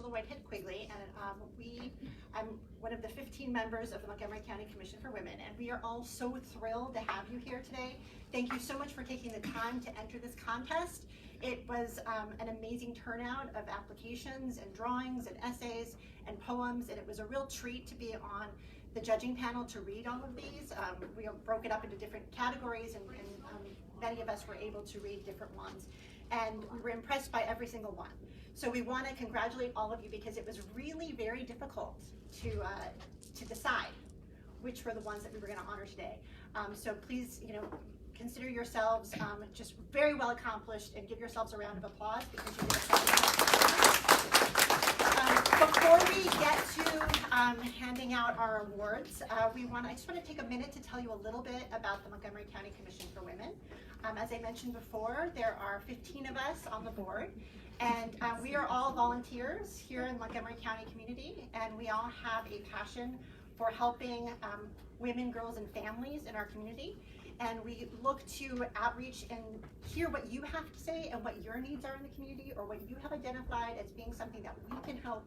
Little White Head Quigley, and I'm one of the 15 members of the Montgomery County Commission for Women, and we are all so thrilled to have you here today. Thank you so much for taking the time to enter this contest. It was an amazing turnout of applications and drawings and essays and poems, and it was a real treat to be on the judging panel to read all of these. We broke it up into different categories, and many of us were able to read different ones. And we were impressed by every single one. So we want to congratulate all of you because it was really very difficult to decide which were the ones that we were going to honor today. So please, consider yourselves just very well accomplished and give yourselves a round of applause because you did a Before we get to handing out our awards, I just want to take a minute to tell you a little bit about the Montgomery County Commission for Women. As I mentioned before, there are 15 of us on the board, and we are all volunteers here in the Montgomery County community, and we all have a passion for helping women, girls, and families in our community. And we look to outreach and hear what you have to say and what your needs are in the community, or what you have identified as being something that we can help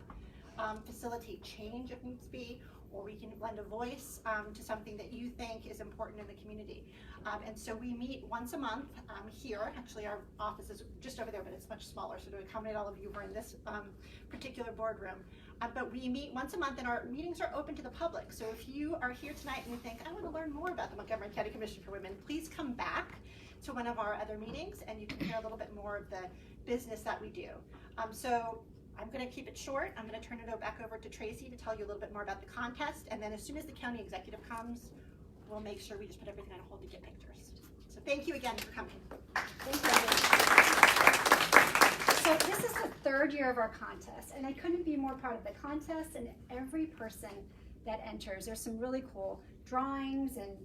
facilitate change if needs be, or we can lend a voice to something that you think is important in the community. And so we meet once a month here. Actually, our office is just over there, but it's much smaller, so to accommodate all of you, we're in this particular boardroom. But we meet once a month, and our meetings are open to the public. So if you are here tonight and you think, I want to learn more about the Montgomery County Commission for Women, please come back to one of our other meetings, and you can hear a little bit more of the business that we do. So I'm going to keep it short. I'm going to turn it back over to Tracy to tell you a little bit more about the contest, and then as soon as the county executive comes, we'll make sure we just put everything on hold to get pictures. So thank you again for coming. Thank you. So this is the third year of our contest, and I couldn't be more proud of the contest and every person that enters. There's some really cool drawings and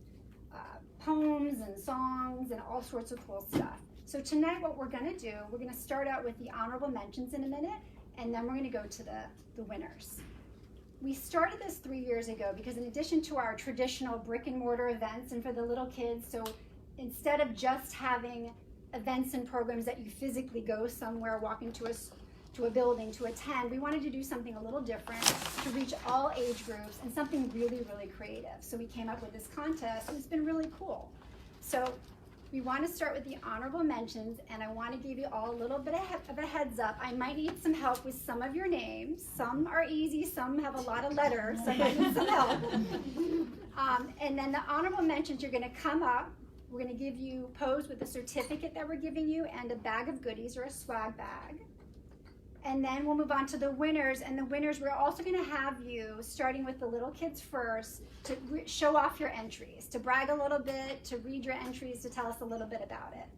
poems and songs and all sorts of cool stuff. So tonight what we're going to do, we're going to start out with the honorable mentions in a minute, and then we're going to go to the winners. We started this 3 years ago because in addition to our traditional brick and mortar events and for the little kids, so instead of just having events and programs that you physically go somewhere, walk into a building to attend, we wanted to do something a little different to reach all age groups and something really, really creative. So we came up with this contest, and it's been really cool. So we want to start with the honorable mentions, and I want to give you all a little bit of a heads up. I might need some help with some of your names. Some are easy, some have a lot of letters, so I might need some help. And then the honorable mentions, you're going to come up. We're going to give you pose with a certificate that we're giving you and a bag of goodies or a swag bag. And then we'll move on to the winners. And the winners, we're also going to have you, starting with the little kids first, to show off your entries, to brag a little bit, to read your entries, to tell us a little bit about it.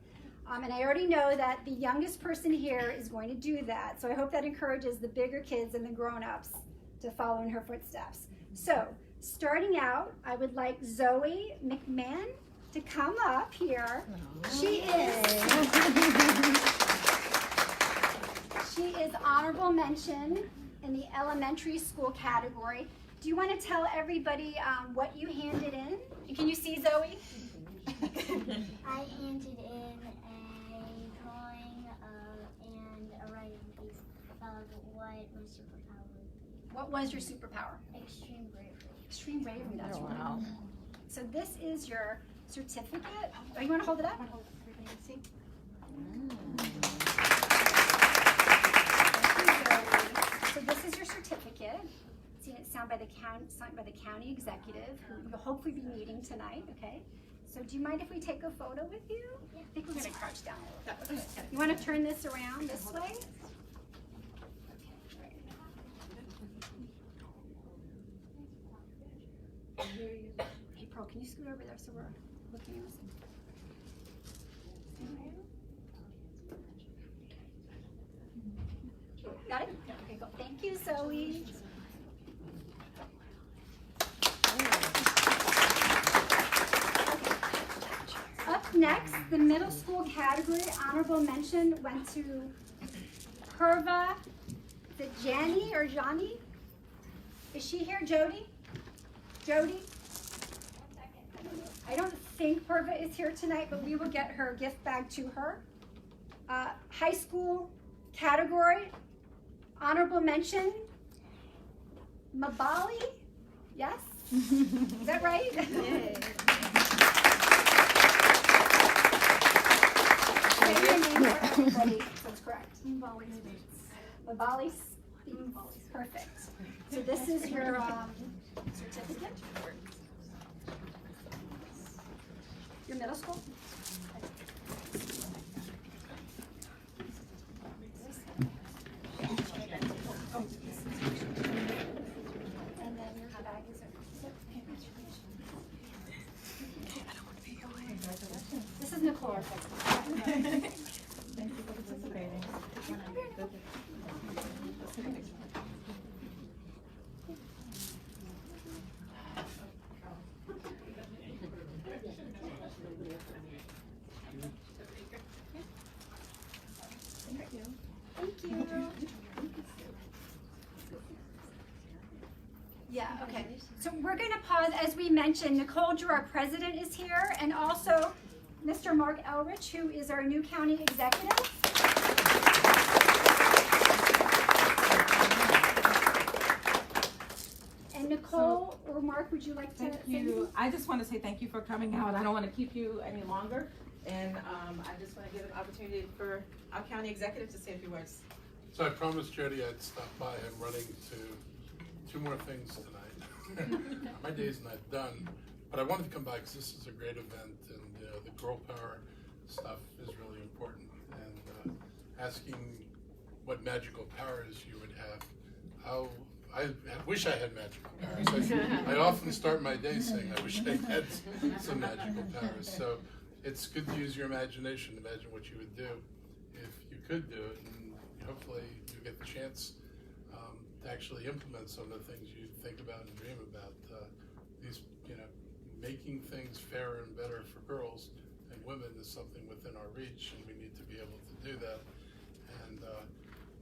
And I already know that the youngest person here is going to do that. So I hope that encourages the bigger kids and the grown-ups to follow in her footsteps. So starting out, I would like Zoe McMahon to come up here. She is honorable mention in the elementary school category. Do you want to tell everybody what you handed in? And can you see Zoe? I handed in a drawing and a writing piece of what my superpower would be. What was your superpower? Extreme bravery. Extreme bravery, that's right. Wow. So this is your certificate. Oh, you want to hold it up? Everybody can see. So this is your certificate. See, it's signed by the county executive, who you'll hopefully be meeting tonight. Okay. So do you mind if we take a photo with you? Yeah. I think we're going to crouch down a little bit. You want to turn this around this way? Hey, Pearl, can you scoot over there so we're looking at this? Got it? Okay, go. Thank you, Zoe. Up next, the middle school category honorable mention went to Perva. Is it Jani or Johnny? Is she here, Jody? Jody? I don't think Perva is here tonight, but we will get her gift bag to her. High school category, Honorable mention, Mabali, yes? Is that right? Say your name for everybody, so it's correct. Mabali Speaks. Perfect. So this is your certificate. Your middle school. And then your bag is This is Nicole. Thank you for participating. Thank you. Yeah, okay. So we're going to pause. As we mentioned, Nicole Drew, our president, is here, and also Mr. Mark Elrich, who is our new county executive. And Nicole or Mark, would you like to Thank you. I just want to say thank you for coming out. I don't want to keep you any longer. And I just want to give an opportunity for our county executive to say a few words. So I promised Jody I'd stop by. I'm running to 2 more things tonight. My day's not done, but I wanted to come by because this is a great event, and the girl power stuff is really important. And asking what magical powers you would have. I wish I had magical powers. I often start my day saying I wish I had some magical powers. So it's good to use your imagination. Imagine what you would do if you could do it, and hopefully you get the chance to actually implement some of the things you think about and dream about. These, making things fairer and better for girls and women is something within our reach, and we need to be able to do that. And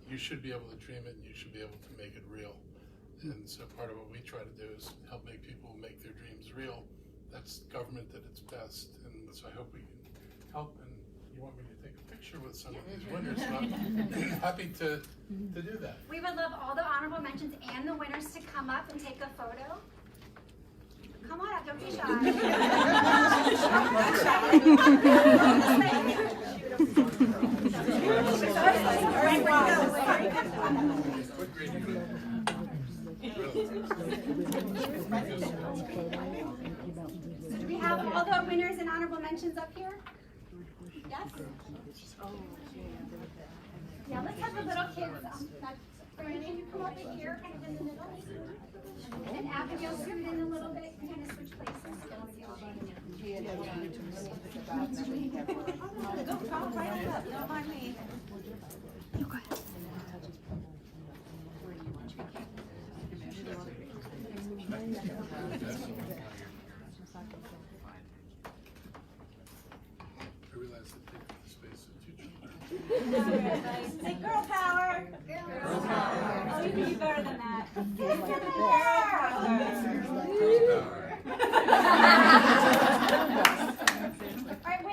you should be able to dream it, and you should be able to make it real. And so part of what we try to do is help make people make their dreams real. That's government at its best, and so I hope we can help. And you want me to take a picture with some of these winners, and I'm happy to do that. We would love all the honorable mentions and the winners to come up and take a photo. Come on up, don't be shy. What grade are you in? Do we have all the winners and honorable mentions up here? Yes? Yeah, let's have the little kids. Brandon, can you come over here, kind of in the middle? And Abigail, scoot in a little bit, kind of switch places. Go, Cobb, right up. Don't mind me. You go ahead. I realize that taking the space of 2 children. Say girl power. Girl power. Oh, you can do better than that.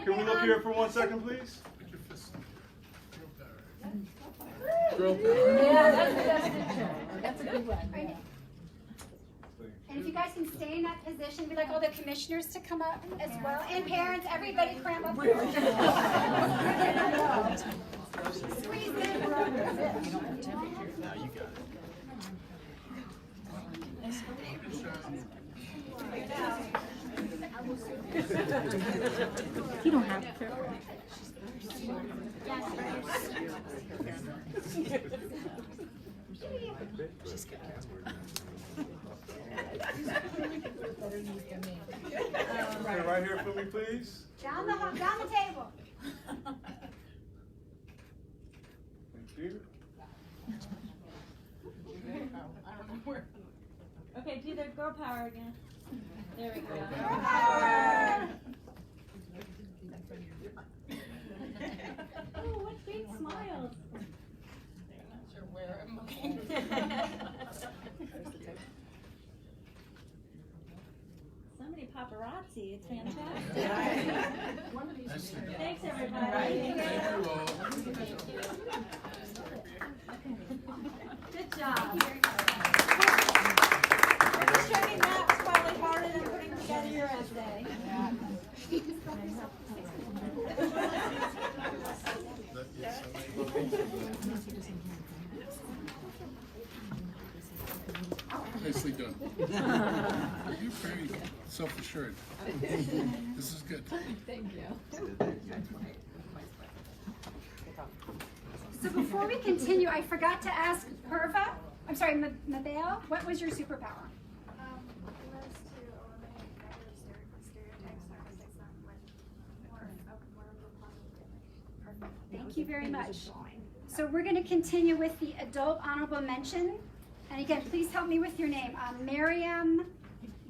Can we look here for 1 second, please? Put your fist in. Girl power. Girl power. Yeah, that's a good one. And if you guys can stay in that position, we'd like all the commissioners to come up as well, and parents, everybody cram up here. Squeeze in. Now you got it. You don't have to. Okay, right here for me, please. Down the table. Thank you. Okay, do the girl power again. There we go. Girl power. Oh, what big smiles. I'm not sure where I'm looking. So many paparazzi. It's fantastic. Thanks, everybody. Thank you all. job. Demonstrating that was probably harder than putting together your essay. Nicely done. You're very self-assured. This is good. So before we continue, I forgot to ask Mabel, what was your superpower? Was to eliminate gender stereotypes and replace them with more of a positive. Thank you very much. So we're going to continue with the adult honorable mention. And again, please help me with your name. Miriam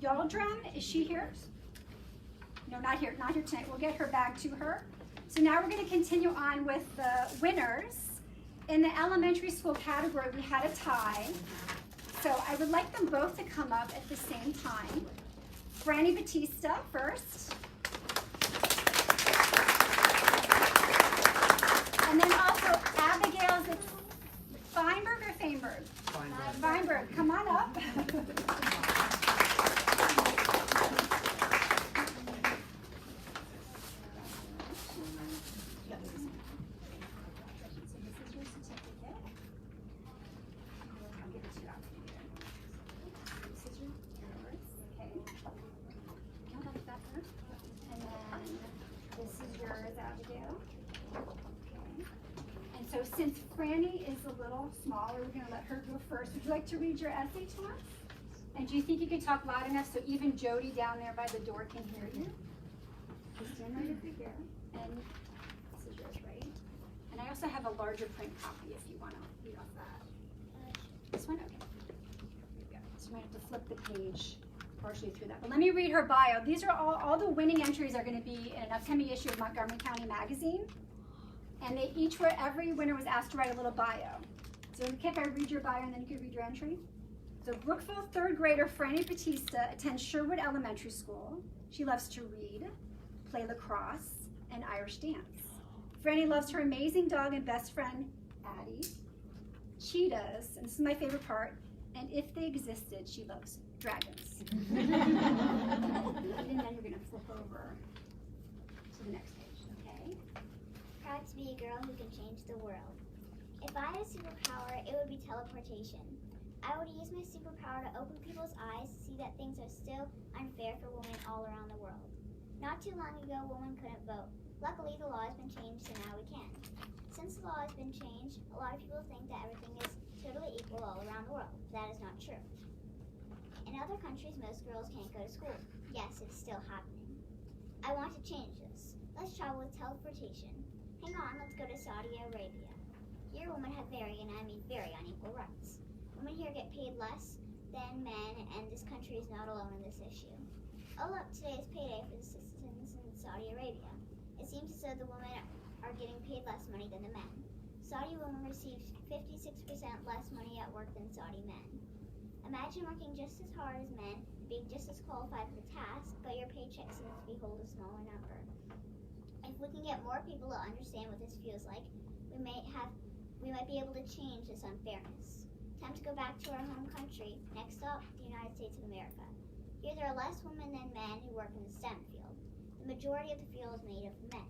Yaldrum, is she here? No, not here tonight. We'll get her back to her. So now we're going to continue on with the winners. In the elementary school category, we had a tie. So I would like them both to come up at the same time. Franny Batista first. And then also Abigail, is it Feinberg or Feinberg? Feinberg, come on up. Since Franny is a little smaller, we're going to let her go first. Would you like to read your essay to us? And do you think you could talk loud enough so even Jody down there by the door can hear you? Just stand right over here. And this is yours, right? And I also have a larger print copy if you want to read off that. This one? Okay. Here we go. So you might have to flip the page partially through that. But let me read her bio. These are all the winning entries are going to be in an upcoming issue of Montgomery County Magazine. And they each were, every winner was asked to write a little bio. So okay if I read your bio and then you can read your entry? So Brookville third grader Franny Batista attends Sherwood Elementary School. She loves to read, play lacrosse, and Irish dance. Franny loves her amazing dog and best friend, Addie, cheetahs, and this is my favorite part, and if they existed, she loves dragons. And then you're gonna flip over to the next page, okay? Proud to be a girl who can change the world. If I had a superpower, it would be teleportation. I would use my superpower to open people's eyes to see that things are still unfair for women all around the world. Not too long ago, women couldn't vote. Luckily, the law has been changed, so now we can. Since the law has been changed, a lot of people think that everything is totally equal all around the world. That is not true. In other countries, most girls can't go to school. Yes, it's still happening. I want to change this. Let's travel with teleportation. Hang on, let's go to Saudi Arabia. Here, women have very, and I mean very, unequal rights. Women here get paid less than men, and this country is not alone in this issue. Oh look, today is payday for the citizens in Saudi Arabia. It seems as though the women are getting paid less money than the men. Saudi women receive 56% less money at work than Saudi men. Imagine working just as hard as men, being just as qualified for the task, but your paycheck seems to be held a smaller number. If we can get more people to understand what this feels like, we might be able to change this unfairness. Time to go back to our home country. Next up, the United States of America. Here there are less women than men who work in the STEM field. The majority of the field is made of men.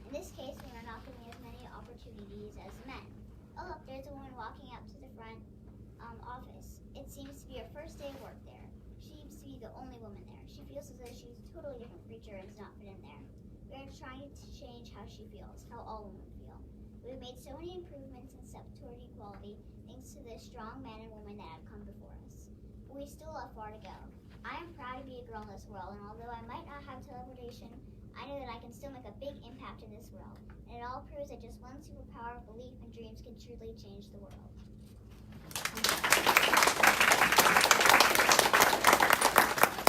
In this case, women are not given as many opportunities as men. Oh look, there's a woman walking up to the front office. It seems to be her first day of work there. She seems to be the only woman there. She feels as though she's a totally different creature and does not fit in there. We are trying to change how she feels, how all women feel. We've made so many improvements in step toward equality thanks to the strong men and women that have come before us. But we still have far to go. I am proud to be a girl in this world, and although I might not have teleportation, I know that I can still make a big impact in this world. And it all proves that just one superpower, belief, and dreams can truly change the world.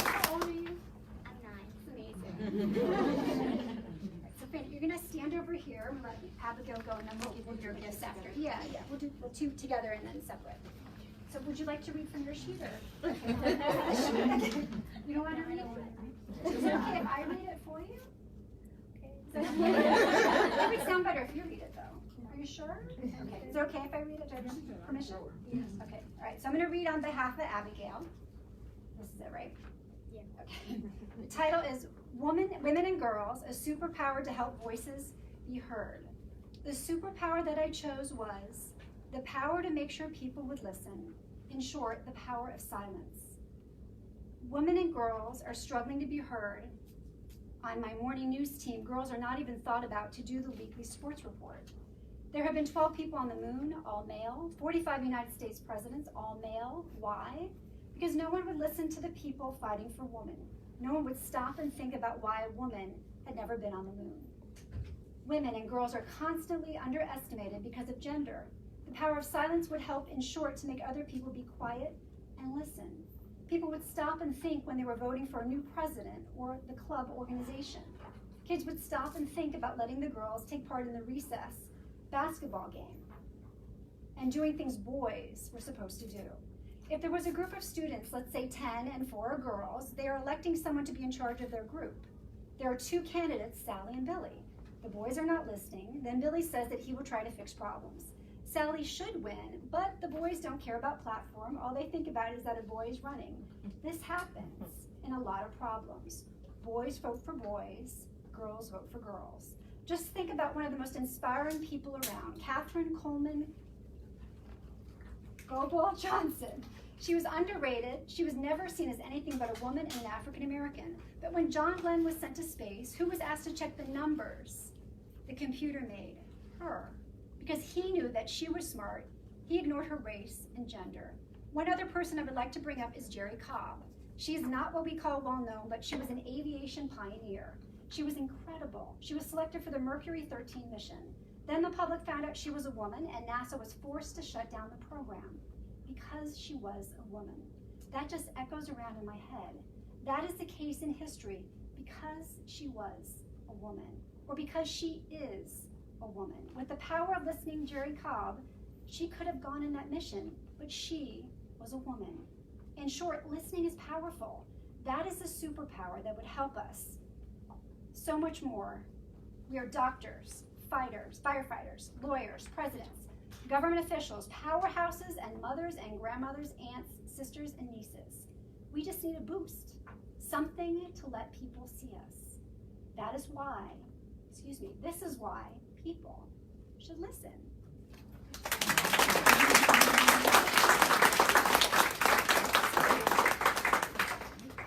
How old are you? I'm 9. Amazing. So Fanny, you're gonna stand over here and let Abigail go, and then we'll give you your gifts after. Yeah, we'll do the two together and then separate. So would you like to read from your sheet or? You don't want to read it? Is it okay if I read it for you? Okay. It would sound better if you read it though. you sure? Okay, is it okay if I read it? Do I have permission? Yes. Okay, all right, so I'm gonna read on behalf of Abigail. This is it, right? Yeah. Okay. The title is Women and Girls, a Superpower to Help Voices Be Heard. The superpower that I chose was the power to make sure people would listen. In short, the power of silence. Women and girls are struggling to be heard. On my morning news team, girls are not even thought about to do the weekly sports report. There have been 12 people on the moon, all male, 45 United States presidents, all male. Why? Because no one would listen to the people fighting for women. No one would stop and think about why a woman had never been on the moon. Women and girls are constantly underestimated because of gender. The power of silence would help, in short, to make other people be quiet and listen. People would stop and think when they were voting for a new president or the club organization. Kids would stop and think about letting the girls take part in the recess basketball game and doing things boys were supposed to do. If there was a group of students, let's say 10 and 4 are girls, they are electing someone to be in charge of their group. There are 2 candidates, Sally and Billy. The boys are not listening. Then Billy says that he will try to fix problems. Sally should win, but the boys don't care about platform. All they think about is that a boy is running. This happens in a lot of problems. Boys vote for boys, girls vote for girls. Just think about one of the most inspiring people around, Catherine Coleman Goebel Johnson. She was underrated. She was never seen as anything but a woman and an African American. But when John Glenn was sent to space, who was asked to check the numbers? The computer made her. Because he knew that she was smart, he ignored her race and gender. One other person I would like to bring up is Jerry Cobb. She is not what we call well-known, but she was an aviation pioneer. She was incredible. She was selected for the Mercury 13 mission. Then the public found out she was a woman, and NASA was forced to shut down the program because she was a woman. That just echoes around in my head. That is the case in history because she was a woman, or because she is a woman. With the power of listening, Jerry Cobb, she could have gone in that mission, but she was a woman. In short, listening is powerful. That is a superpower that would help us so much more. We are doctors, fighters, firefighters, lawyers, presidents, government officials, powerhouses, and mothers and grandmothers, aunts, sisters, and nieces. We just need a boost, something to let people see us. That is why, this is why people should listen.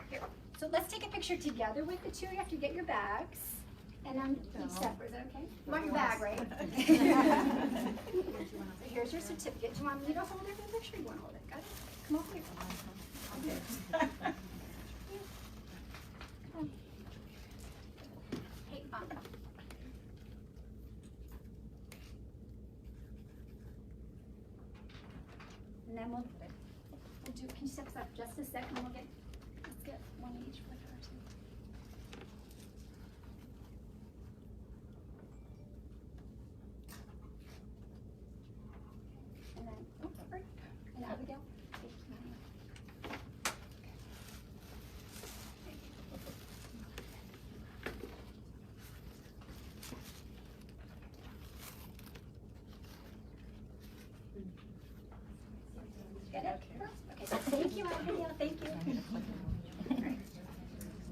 Here. So let's take a picture together with the two. You have to get your bags. And then each separate, is that okay? You want your bag, right? So here's your certificate. Do you want me to hold it for the picture? You want to hold it? Got it? Come over here. Okay. Hey, and then we'll do, can you step up just a second? We'll get, let's get one each for her too. And then, oh, sorry. And Abigail. Get it? Okay, thank you, Abigail, thank you. Right.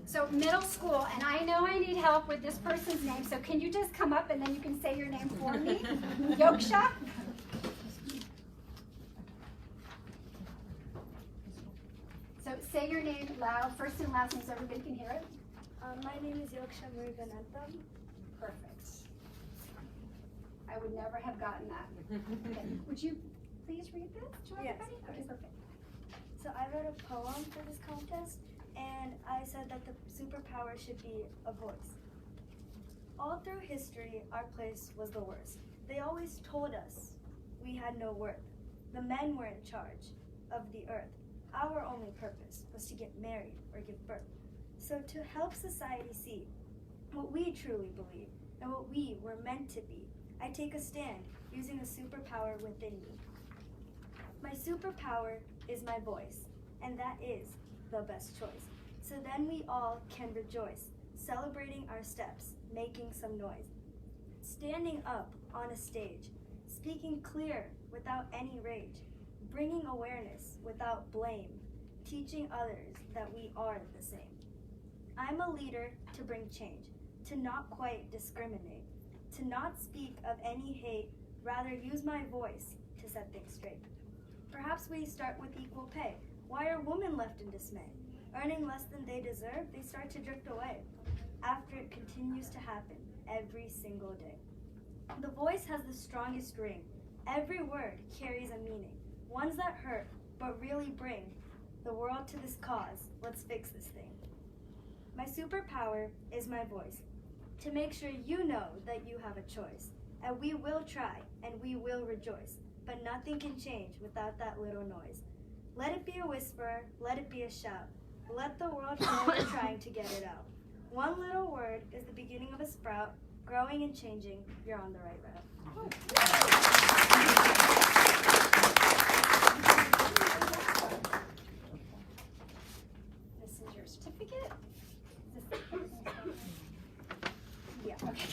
So middle school, and I know I need help with this person's name, so can you just come up and then you can say your name for me? Yoksha? So say your name loud, first and last name so everybody can hear it. My name is Yoksha Muruganantham. Perfect. I would never have gotten that. Okay. Would you please read this to Yes. everybody? Okay, perfect. So I wrote a poem for this contest, and I said that the superpower should be a voice. All through history, our place was the worst. They always told us we had no worth. The men were in charge of the earth. Our only purpose was to get married or give birth. So to help society see what we truly believe and what we were meant to be, I take a stand using a superpower within me. My superpower is my voice, and that is the best choice. So then we all can rejoice, celebrating our steps, making some noise. Standing up on a stage, speaking clear without any rage, bringing awareness without blame, teaching others that we are the same. I'm a leader to bring change, to not quite discriminate, to not speak of any hate, rather use my voice to set things straight. Perhaps we start with equal pay. Why are women left in dismay? Earning less than they deserve, they start to drift away. After it continues to happen every single day. The voice has the strongest ring. Every word carries a meaning. Ones that hurt, but really bring the world to this cause. Let's fix this thing. My superpower is my voice. To make sure you know that you have a choice. And we will try, and we will rejoice. But nothing can change without that little noise. Let it be a whisper, let it be a shout. Let the world know we're trying to get it out. One little word is the beginning of a sprout. Growing and changing, you're on the right route. This is your certificate. Yeah, okay.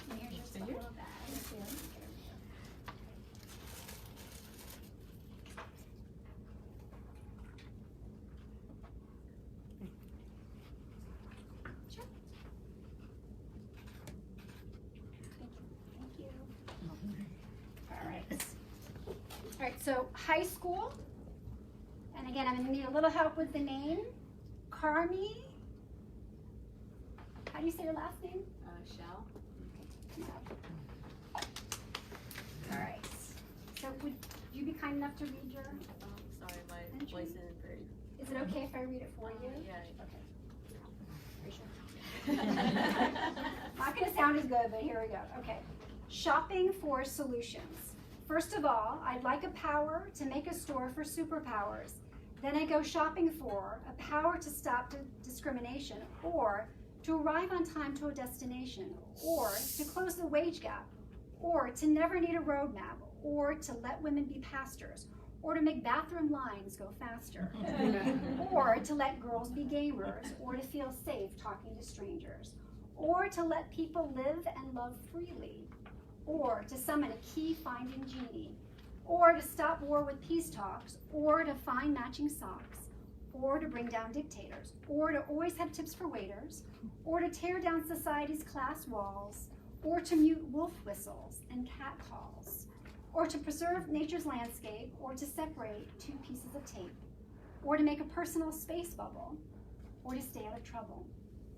And here's your small little bag. Sure. Thank you. All right. All right, so high school. And again, I'm gonna need a little help with the name. Carmi. How do you say your last name? Shell. All right. So would you be kind enough to read your? Sorry, my Entry? voice isn't very. Is it okay if I read it for you? Yeah. Okay. Are you sure? Not gonna sound as good, but here we go. Okay. Shopping for solutions. First of all, I'd like a power to make a store for superpowers. Then I go shopping for a power to stop discrimination, or to arrive on time to a destination, or to close the wage gap, or to never need a roadmap, or to let women be pastors, or to make bathroom lines go faster, or to let girls be gamers, or to feel safe talking to strangers, or to let people live and love freely, or to summon a key finding genie, or to stop war with peace talks, or to find matching socks, or to bring down dictators, or to always have tips for waiters, or to tear down society's class walls, or to mute wolf whistles and cat calls, or to preserve nature's landscape, or to separate two pieces of tape, or to make a personal space bubble, or to stay out of trouble,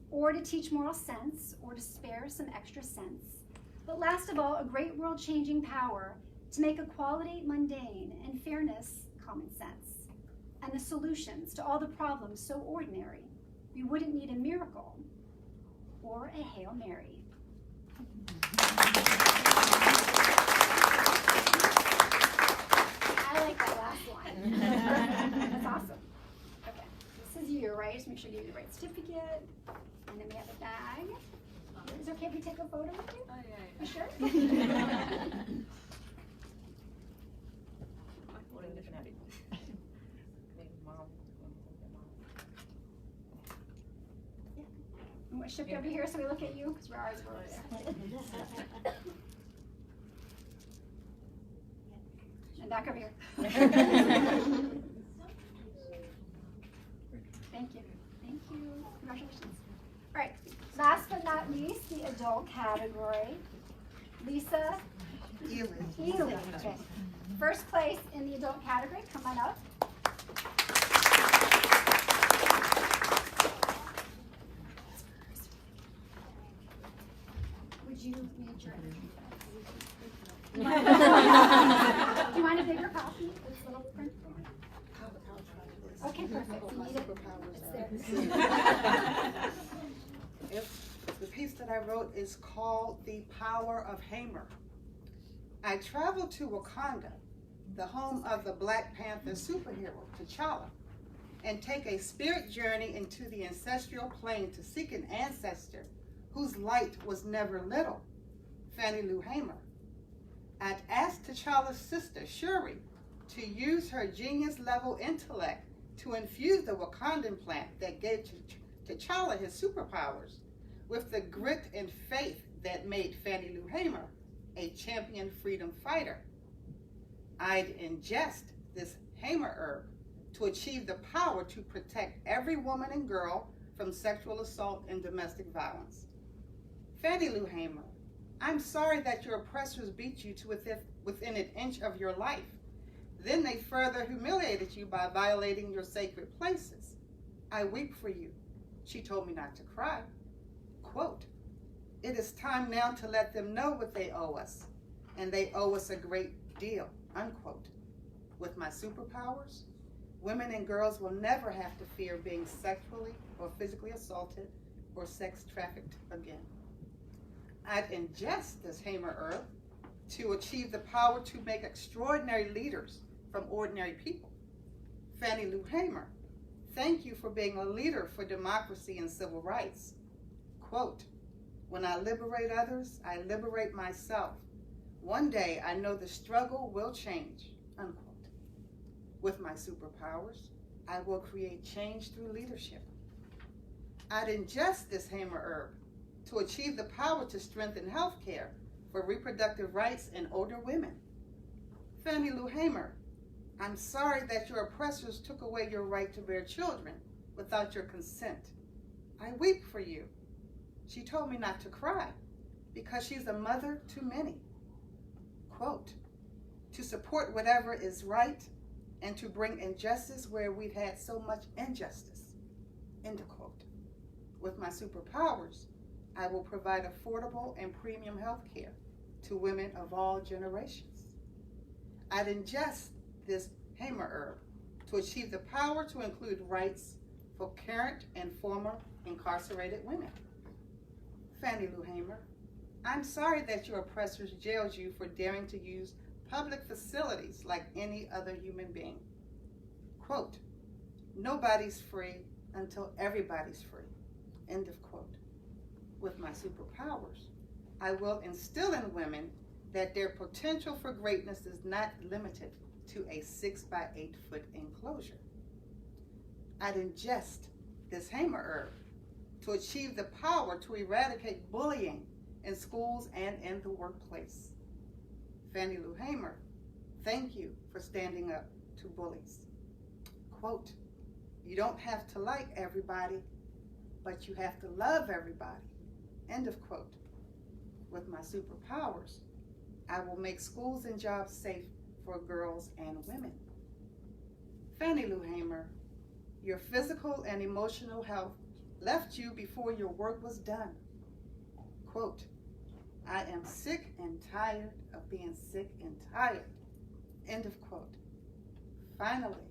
or to teach moral sense, or to spare some extra cents. But last of all, a great world-changing power to make equality mundane and fairness common sense. And the solutions to all the problems so ordinary, we wouldn't need a miracle or a Hail Mary. I like that last line. That's awesome. Okay, this is you, right? Just make sure you get the right certificate. And then we have a bag. Is it okay if we take a photo with you? Oh, yeah. You sure? Holding different habit. Maybe mom. I'm going to shift over here so we look at you because our eyes were over there. And back over here. Thank you. Thank you. Congratulations. All right. Last but not least, the adult category. Lisa Ely. Okay. First place in the adult category. Come on up. Would you read your entry? Do you want a bigger copy? This little print? Okay, perfect. You need it? It's there. The piece that I wrote is called The Power of Hamer. I traveled to Wakanda, the home of the Black Panther superhero, T'Challa, and take a spirit journey into the ancestral plane to seek an ancestor whose light was never little, Fannie Lou Hamer. I'd asked T'Challa's sister, Shuri, to use her genius-level intellect to infuse the Wakandan plant that gave T'Challa his superpowers with the grit and faith that made Fannie Lou Hamer a champion freedom fighter. I'd ingest this Hamer herb to achieve the power to protect every woman and girl from sexual assault and domestic violence. Fannie Lou Hamer, I'm sorry that your oppressors beat you to within an inch of your life. Then they further humiliated you by violating your sacred places. I weep for you. She told me not to cry. Quote, it is time now to let them know what they owe us, and they owe us a great deal, unquote. With my superpowers, women and girls will never have to fear being sexually or physically assaulted or sex trafficked again. I'd ingest this Hamer herb to achieve the power to make extraordinary leaders from ordinary people. Fannie Lou Hamer, thank you for being a leader for democracy and civil rights. Quote, when I liberate others, I liberate myself. One day I know the struggle will change, unquote. With my superpowers, I will create change through leadership. I'd ingest this Hamer herb to achieve the power to strengthen health care for reproductive rights in older women. Fannie Lou Hamer, I'm sorry that your oppressors took away your right to bear children without your consent. I weep for you. She told me not to cry because she's a mother to many. Quote, to support whatever is right and to bring injustice where we've had so much injustice. End quote. With my superpowers, I will provide affordable and premium health care to women of all generations. I'd ingest this Hamer herb to achieve the power to include rights for current and former incarcerated women. Fannie Lou Hamer, I'm sorry that your oppressors jailed you for daring to use public facilities like any other human being. Quote, nobody's free until everybody's free. End of quote. With my superpowers, I will instill in women that their potential for greatness is not limited to a 6 by 8 foot enclosure. I'd ingest this Hamer herb to achieve the power to eradicate bullying in schools and in the workplace. Fannie Lou Hamer, thank you for standing up to bullies. Quote, you don't have to like everybody, but you have to love everybody. End of quote. With my superpowers, I will make schools and jobs safe for girls and women. Fannie Lou Hamer, your physical and emotional health left you before your work was done. Quote, I am sick and tired of being sick and tired. End of quote. Finally,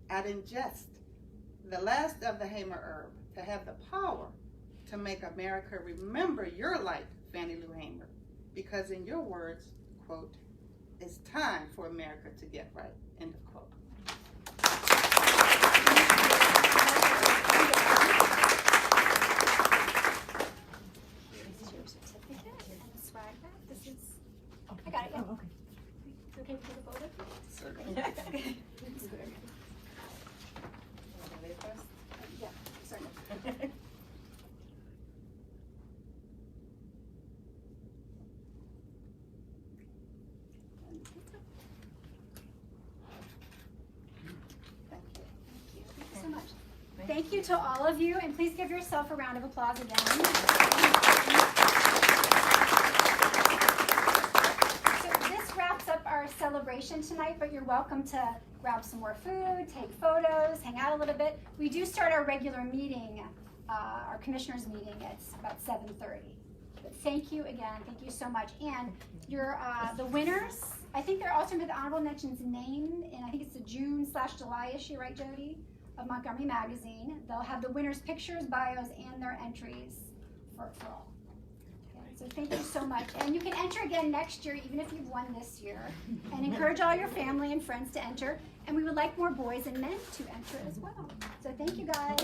I'd ingest the last of the Hamer herb to have the power to make America remember your light, Fannie Lou Hamer, because in your words, quote, it's time for America to get right, end of quote. Here's your certificate and swag bag. This is, I got it, yeah. Oh, okay. It's okay to take a photo? Certainly. Okay. First? Yeah, certainly. Thank you. Thank you so much. Thank you to all of you, and please give yourself a round of applause again. So this wraps up our celebration tonight, but you're welcome to grab some more food, take photos, hang out a little bit. We do start our regular meeting, our commissioners meeting at about 7:30. But thank you again, thank you so much. And your the winners, I think they're also under the honorable mentions named, and I think it's the June/July issue, right, Jody? Of Montgomery Magazine. They'll have the winners' pictures, bios, and their entries for all. Okay, so thank you so much. And you can enter again next year, even if you've won this year. And encourage all your family and friends to enter. And we would like more boys and men to enter as well. So thank you, guys.